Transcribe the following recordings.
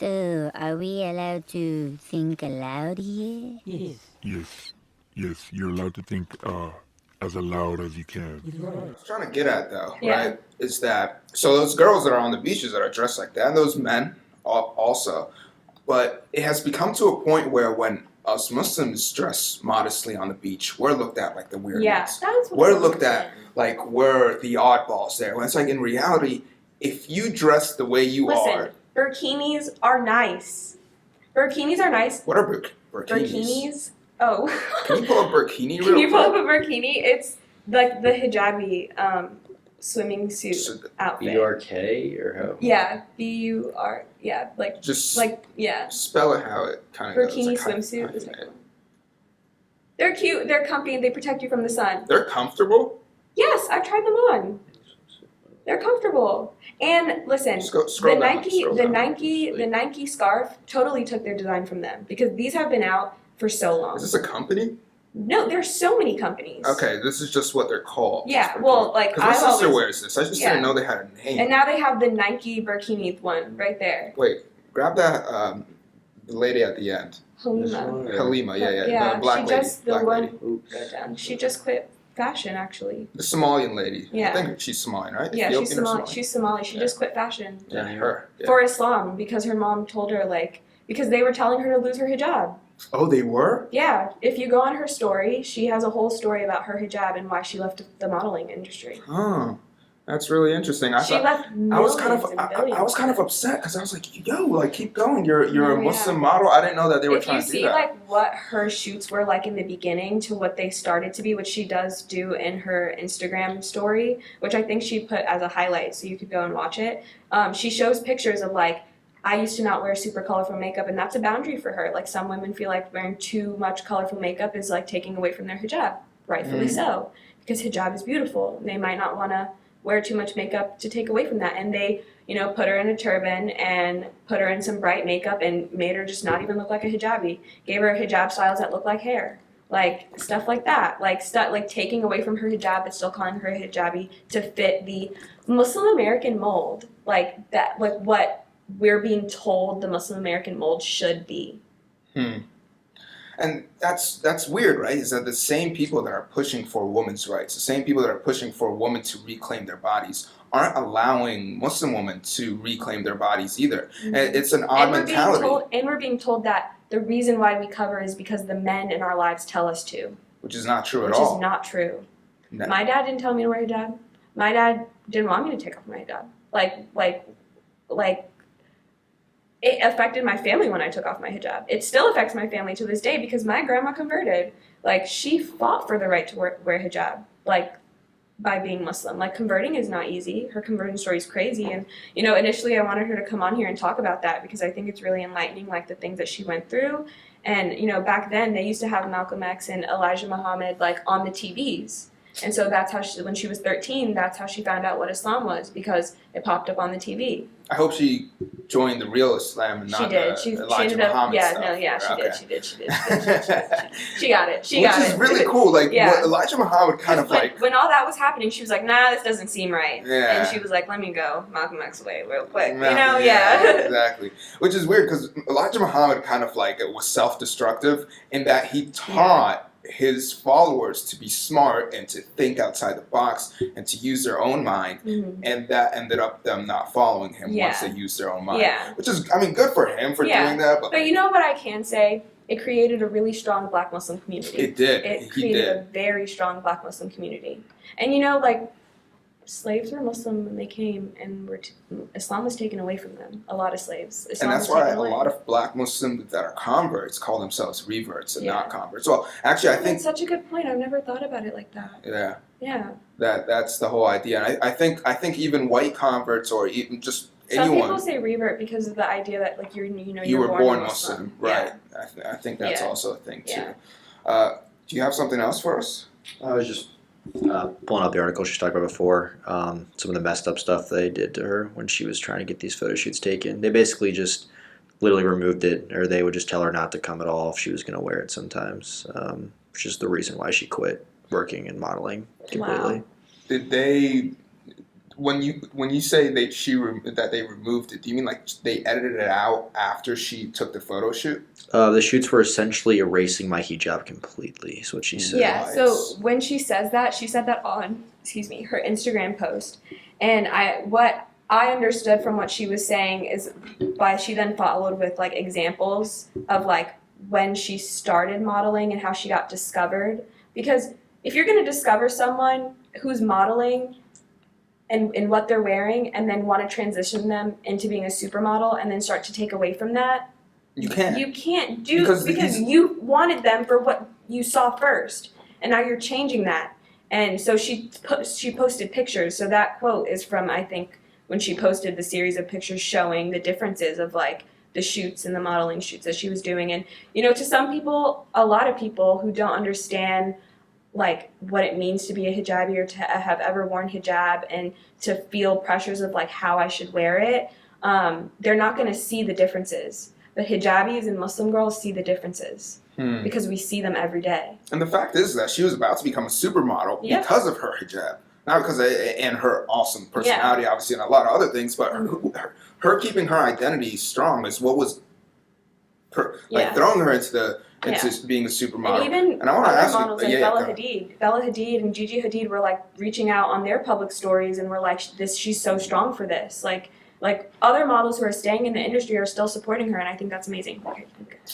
So, are we allowed to think aloud here? Yes, you're allowed to think as aloud as you can. What I was trying to get at, though, right, is that so those girls that are on the beaches that are dressed like that, and those men also, but it has become to a point where when us Muslims dress modestly on the beach, we're looked at like the weird ones. That's what We're I'm looked saying. at like we're the oddballs there. When it's like in reality, if you dress the way you are, burkinis are nice. Burkinis are nice. what are burkinis? Burkinis. Oh. Can you pull up burkini real Can you pull up quick? a burkini? It's like the hijabi swimming suit So outfit. B-U-R-K or how? Yeah, B-U-R. Yeah, just yeah. spell it how it kind of Burkini goes. swimsuit. Is like, they're cute. They're comfy. And they protect you from the sun. They're comfortable. Yes, I've tried them on. They're comfortable. And listen, Scroll the down, Nike, scroll the down. Nike scarf totally took their design from them because these have been out for so long. Is this a company? No, there's so many companies. Okay, this is just what they're called. Yeah, well, like because my I've sister always, wears this. I just Yeah. didn't know they had a name. and now they have the Nike burkini one right there. Wait, grab that the lady at the end. Halima. Halima, Yeah, the black she lady. just the black one. lady. Oops. Go down. She just quit fashion actually. The Somalian lady. Yeah. I think she's Somalian, right? Yeah, Ethiopian she's or Somali. She's Somali. She Yeah. just quit fashion Yeah, her. Yeah. for Islam because her mom told her because they were telling her to lose her hijab. Oh, they were? Yeah, if you go on her story, she has a whole story about her hijab and why she left the modeling industry. Huh. That's really interesting. She left I millions was kind of and billions. I was kind of upset because I was like, yo, like keep going. You're No, a Muslim model. I didn't know that they were If trying you to see do that. like what her shoots were like in the beginning to what they started to be, which she does do in her Instagram story, which I think she put as a highlight, so you could go and watch it. She shows pictures of like, I used to not wear super colorful makeup, and that's a boundary for her. Like some women feel like wearing too much colorful makeup is like taking away from their hijab, rightfully so, because hijab is beautiful. They might not want to wear too much makeup to take away from that, and they, put her in a turban and put her in some bright makeup and made her just not even look like a hijabi. Gave her hijab styles that look like hair, like stuff like that, like taking away from her hijab but still calling her hijabi to fit the Muslim American mold, like that, like what we're being told the Muslim American mold should be. And that's weird, right? Is that the same people that are pushing for women's rights, the same people that are pushing for women to reclaim their bodies, aren't allowing Muslim women to reclaim their bodies either. And it's an odd mentality. We're being told that the reason why we cover is because the men in our lives tell us to. Which is not true Which at all. is not true. No. My dad didn't tell me to wear hijab. My dad didn't want me to take off my hijab. Like it affected my family when I took off my hijab. It still affects my family to this day because my grandma converted. Like she fought for the right to wear hijab. Like by being Muslim. Like converting is not easy. Her conversion story is crazy. And, initially I wanted her to come on here and talk about that because I think it's really enlightening, like the things that she went through. And, back then they used to have Malcolm X and Elijah Muhammad like on the TVs. And so that's how when she was 13, that's how she found out what Islam was because it popped up on the TV. I hope she joined the real Islam and not She Elijah ended up, Muhammad yeah, stuff. no, yeah, she Okay. did. She got it. Which is really cool. Like Yeah. what Elijah Muhammad kind of when all that was happening, she was like, nah, this doesn't seem right. Yeah. And she was like, let me go Malcolm X way real quick. Yeah, exactly. Which is weird because Elijah Muhammad kind of like was self-destructive in that he taught his followers to be smart and to think outside the box and to use their own mind, and that ended up them not following him once they used their own mind. Yeah. Which is, good for him for doing that. But you know what I can say? It created a really strong Black Muslim community. It did. It He created did. a very strong Black Muslim community. And slaves were Muslim when they came, and Islam was taken away from them. A lot of slaves. Islam And that's was why taken a away. lot of Black Muslims that are converts call themselves reverts and Yeah. not converts. Well, actually, I think That's such a good point. I've never thought about it like that. yeah. Yeah. That's the whole idea. And I think even white converts or even just Some anyone, people say revert because of the idea that like you you were were born Muslim. right? I think that's Yeah. also a thing too. Yeah. Do you have something else for us? I was just pulling up the article she talked about before. Some of the messed up stuff they did to her when she was trying to get these photo shoots taken. They basically just literally removed it, or they would just tell her not to come at all if she was going to wear it sometimes, which is the reason why she quit working and modeling completely. Wow. Did they when you say that they removed it, do you mean like they edited it out after she took the photo shoot? The shoots were essentially erasing my hijab completely, is what she said. Yeah, so when she says that, she said that on, her Instagram post. And what I understood from what she was saying is she then followed with like examples of like when she started modeling and how she got discovered. Because if you're going to discover someone who's modeling and what they're wearing and then want to transition them into being a supermodel and then start to take away from that, you can't. You can't do because you wanted them for what you saw first, and now you're changing that. And so she posted pictures. So that quote is from, I think, when she posted the series of pictures showing the differences of like the shoots and the modeling shoots that she was doing. And to some people, a lot of people who don't understand like what it means to be a hijabi or to have ever worn hijab and to feel pressures of like how I should wear it, they're not going to see the differences. But hijabis and Muslim girls see the differences because we see them every day. And the fact is that she was about to become a supermodel because of her hijab. Not because and her awesome personality, obviously, and a lot of other things, but her keeping her identity strong is what was throwing her into being a supermodel. And I want to ask models you, like Bella Hadid and Gigi Hadid were like reaching out on their public stories and were like, she's so strong for this. Like other models who are staying in the industry are still supporting her, and I think that's amazing. Okay.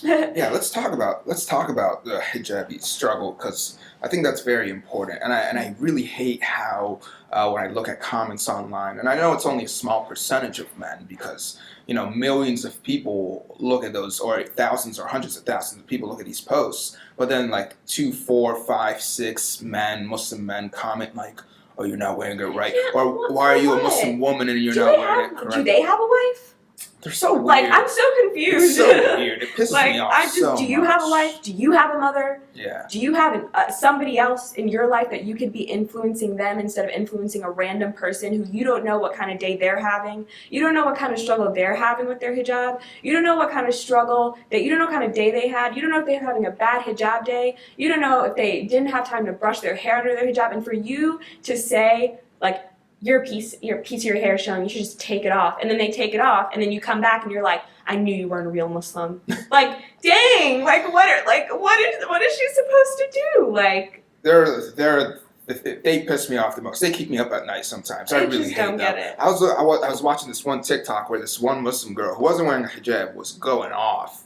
Yeah, let's talk about the hijabi struggle, because I think that's very important, and I really hate how when I look at comments online, and I know it's only a small percentage of men, because millions of people look at those, or thousands or hundreds of thousands of people look at these posts, but then like 2, 4, 5, 6 Muslim men comment like, "Oh, you're not wearing it right," or "Why are you a Muslim woman and you're not wearing it correct?" Do they have a wife? They're so weird. Like, I'm so confused. It's so weird. It pisses me off so much. Do you have a wife? Do you have a mother? Yeah. Do you have somebody else in your life that you could be influencing them instead of influencing a random person who you don't know what kind of day they're having? You don't know what kind of struggle they're having with their hijab. You don't know what kind of struggle you don't know what kind of day they had. You don't know if they're having a bad hijab day. You don't know if they didn't have time to brush their hair under their hijab. And for you to say, like, your piece of your hair showing, you should just take it off. And then they take it off, and then you come back and you're like, I knew you weren't a real Muslim. Like, dang, like what is she supposed to do? Like, they piss me off the most. They keep me up at night sometimes. I really hate them. Get it. I was watching this one TikTok where this one Muslim girl who wasn't wearing a hijab was going off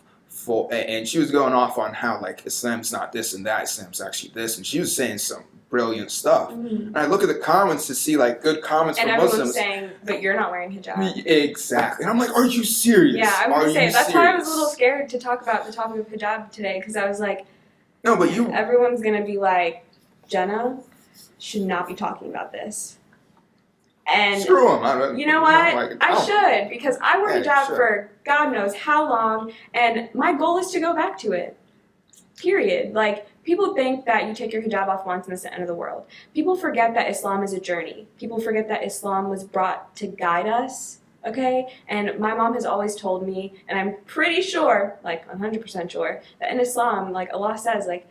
and she was going off on how like Islam's not this and that, Islam's actually this, and she was saying some brilliant stuff. And I look at the comments to see like good comments from Muslims. And everyone's saying, but you're not wearing hijab. Exactly. And I'm like, are you serious? Yeah, I was going to say, that's why I was a little scared to talk about the topic of hijab today, because I was like, no, but everyone's going to be like, Jennah should not be talking about this. And screw them. You know what? I should, because I wore hijab for God knows how long, and my goal is to go back to it. Period. Like, people think that you take your hijab off once and it's the end of the world. People forget that Islam is a journey. People forget that Islam was brought to guide us, okay? And my mom has always told me, and I'm pretty sure, like 100% sure, that in Islam, like Allah says, like,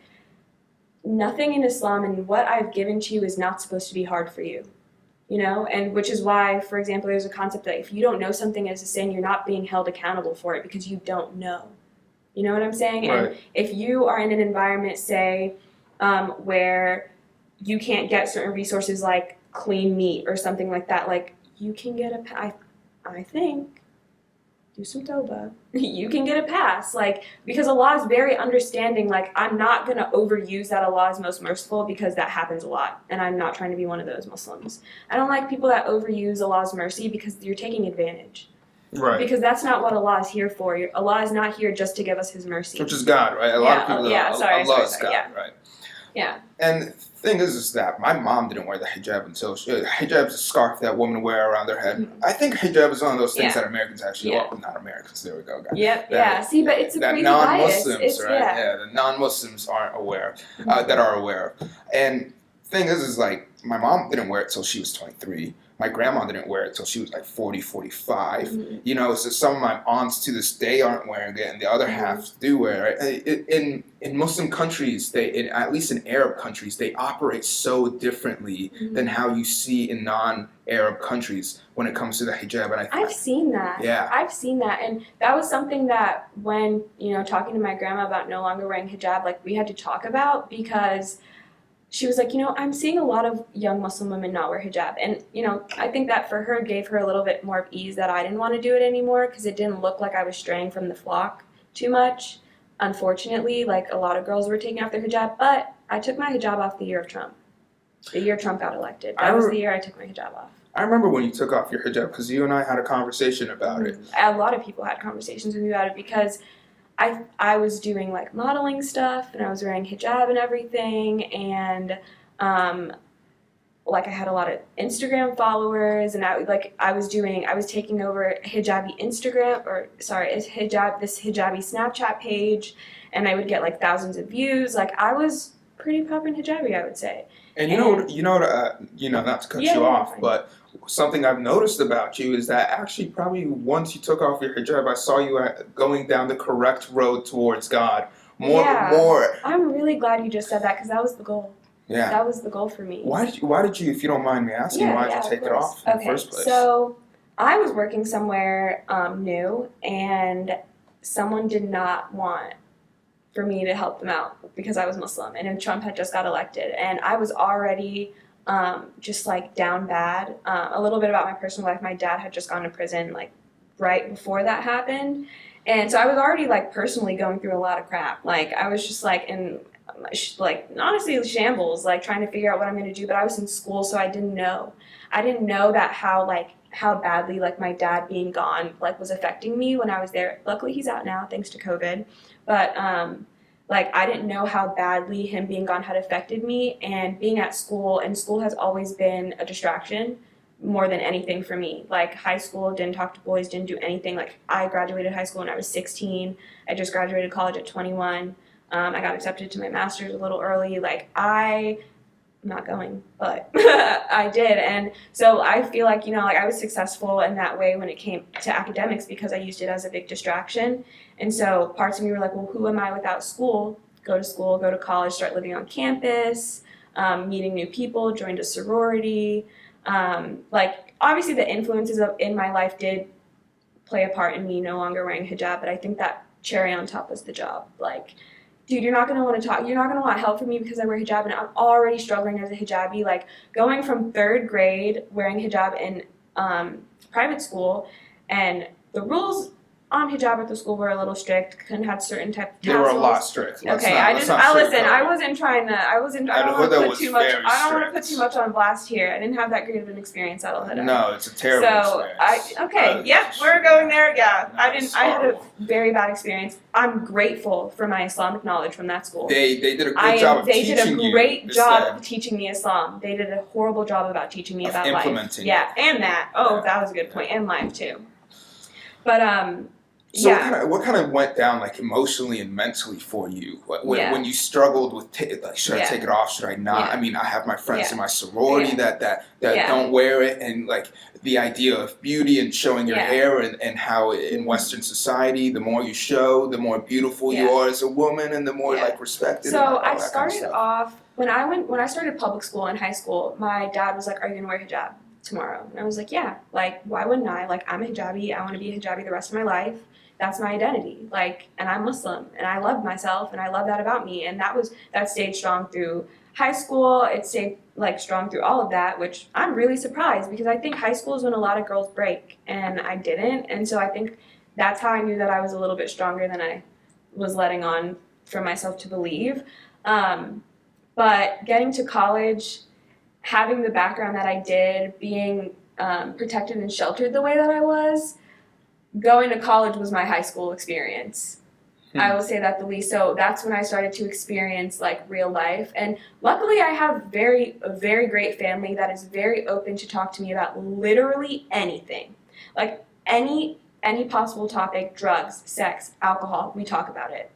nothing in Islam and what I've given to you is not supposed to be hard for you. And which is why, for example, there's a concept that if you don't know something as a sin, you're not being held accountable for it because you don't know. You know what I'm saying? Right. And if you are in an environment, say, where you can't get certain resources like clean meat or something like that, like you can get I think, do some tawbah. You can get a pass, like, because Allah is very understanding. Like, I'm not going to overuse that Allah is most merciful, because that happens a lot, and I'm not trying to be one of those Muslims. I don't like people that overuse Allah's mercy, because you're taking advantage. Right. Because that's not what Allah is here for. Allah is not here just to give us His mercy. Which is God, right? A lot of people Allah is God, yeah. right? Yeah. And the thing is that my mom didn't wear the hijab until hijab is a scarf that women wear around their head. Mm-hmm. I think hijab is one of those things that Americans actually well, not Americans, there we go, guys. Yeah. See, but it's a crazy non-Muslims, bias. Right? Yeah, the non-Muslims aren't aware, that are aware of. And the thing is like, my mom didn't wear it till she was 23. my grandma didn't wear it till she was like 40, 45. Mm-hmm. You know, so some of my aunts to this day aren't wearing it, and the other half do wear it. In Muslim countries, at least in Arab countries, they operate so differently than how you see in non-Arab countries when it comes to the hijab. And I've seen that. Yeah. I've seen that. And that was something that when, you know, talking to my grandma about no longer wearing hijab, like we had to talk about, because she was like, you know, I'm seeing a lot of young Muslim women not wear hijab. And, you know, I think that for her gave her a little bit more of ease that I didn't want to do it anymore, because it didn't look like I was straying from the flock too much. Unfortunately, like a lot of girls were taking off their hijab, but I took my hijab off the year of Trump. The year Trump got elected. That was the year I took my hijab off. I remember when you took off your hijab, because you and I had a conversation about it. A lot of people had conversations with me about it, because I was doing like modeling stuff, and I was wearing hijab and everything, and like I had a lot of Instagram followers, and I was taking over Hijabi Instagram, this Hijabi Snapchat page, and I would get like thousands of views. Like I was pretty poppin' hijabi, I would say. And not to cut you off, but something I've noticed about you is that actually probably once you took off your hijab, I saw you going down the correct road towards God. More. I'm really glad you just said that, because that was the goal. Yeah. That was the goal for me. Why did you, if you don't mind me asking, why did you take it off in the first place? So I was working somewhere new, and someone did not want for me to help them out because I was Muslim, and Trump had just got elected, and I was already just like down bad. A little bit about my personal life: my dad had just gone to prison like right before that happened, and so I was already like personally going through a lot of crap. Like I was just like in honestly shambles, like trying to figure out what I'm going to do. But I was in school, so I didn't know that how badly like my dad being gone like was affecting me when I was there. Luckily he's out now thanks to COVID, but like I didn't know how badly him being gone had affected me, and being at school, and school has always been a distraction more than anything for me. Like high school, didn't talk to boys, didn't do anything. Like I graduated high school when I was 16. I just graduated college at 21. I got accepted to my master's a little early. Like I'm not going, but I did. And so I feel like, you know, like I was successful in that way when it came to academics, because I used it as a big distraction. And so parts of me were like, well, who am I without school? Go to college, start living on campus, meeting new people, joined a sorority. Like obviously the influences in my life did play a part in me no longer wearing hijab, but I think that cherry on top was the job. Like, dude, you're not going to want to talk. You're not going to want help from me because I wear hijab, and I'm already struggling as a hijabi. Like, going from 3rd grade wearing hijab in private school, and the rules on hijab at the school were a little strict. Couldn't have certain type of tassels. They were a lot strict. I wasn't trying to. I don't want to put too much. I don't want to put too much on blast here. I didn't have that great of an experience at Al-Huda. No, it's a terrible experience. We're going there. Yeah, I had a very bad experience. I'm grateful for my Islamic knowledge from that school. They did a good job of teaching you. They did a great job of teaching me Islam. They did a horrible job about teaching me about life. Yeah, and that. Oh, that was a good point. And life too. But So what kind of went down like emotionally and mentally for you when you struggled with should I take it off, should I not? Yeah. I mean, I have my friends in my sorority that Yeah. don't wear it, and like the idea of beauty and showing your hair, and how in Western society the more you show, the more beautiful you are as a woman, and the more like respected. So I started off when I started public school in high school. My dad was like, "Are you gonna wear hijab tomorrow?" And I was like, "Yeah." Like, why wouldn't I? Like, I'm a hijabi. I want to be a hijabi the rest of my life. That's my identity. Like, and I'm Muslim, and I love myself, and I love that about me. And that stayed strong through high school. It stayed like strong through all of that, which I'm really surprised, because I think high school is when a lot of girls break, and I didn't. And so I think that's how I knew that I was a little bit stronger than I was letting on for myself to believe. But getting to college, having the background that I did, being protected and sheltered the way that I was, going to college was my high school experience. I will say that the least. So that's when I started to experience like real life. And luckily I have a very great family that is very open to talk to me about literally anything. Like any possible topic: drugs, sex, alcohol, we talk about it.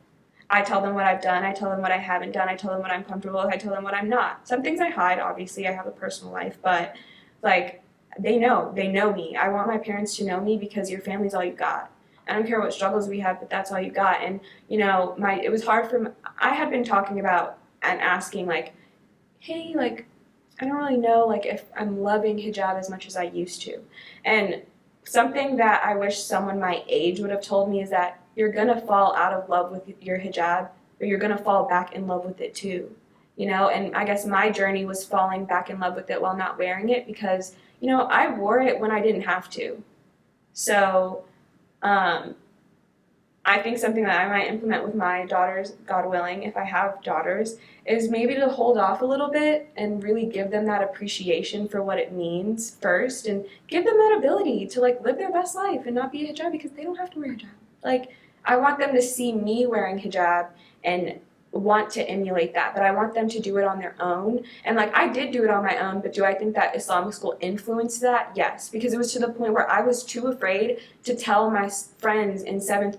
I tell them what I've done, I tell them what I haven't done, I tell them what I'm comfortable with, I tell them what I'm not. Some things I hide, obviously, I have a personal life, but like they know me. I want my parents to know me because your family's all you got. I don't care what struggles we have, but that's all you got. And it was hard I had been talking about and asking like, hey, like, I don't really know like if I'm loving hijab as much as I used to. And something that I wish someone my age would have told me is that you're gonna fall out of love with your hijab, or you're gonna fall back in love with it too. And I guess my journey was falling back in love with it while not wearing it because, I wore it when I didn't have to. So I think something that I might implement with my daughters, God willing, if I have daughters, is maybe to hold off a little bit and really give them that appreciation for what it means first, and give them that ability to like live their best life and not be a hijab because they don't have to wear hijab. Like, I want them to see me wearing hijab and want to emulate that, but I want them to do it on their own. And like, I did do it on my own, but do I think that Islamic school influenced that? Yes, because it was to the point where I was too afraid to tell my friends in sixth,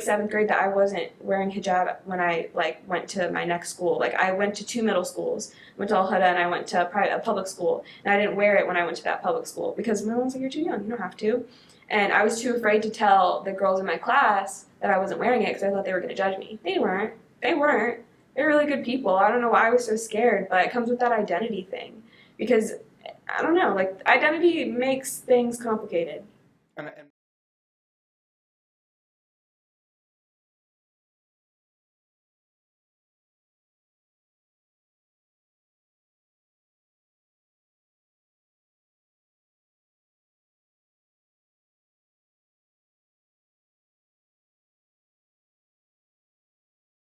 seventh grade that I wasn't wearing hijab when I like went to my next school. Like, I went to 2 middle schools, went to Al Huda, and I went to a public school, and I didn't wear it when I went to that public school because my mom was like, you're too young, you don't have to. And I was too afraid to tell the girls in my class that I wasn't wearing it because I thought they were going to judge me. They weren't. They're really good people. I don't know why I was so scared, but it comes with that identity thing. Because, I don't know, like, identity makes things complicated. And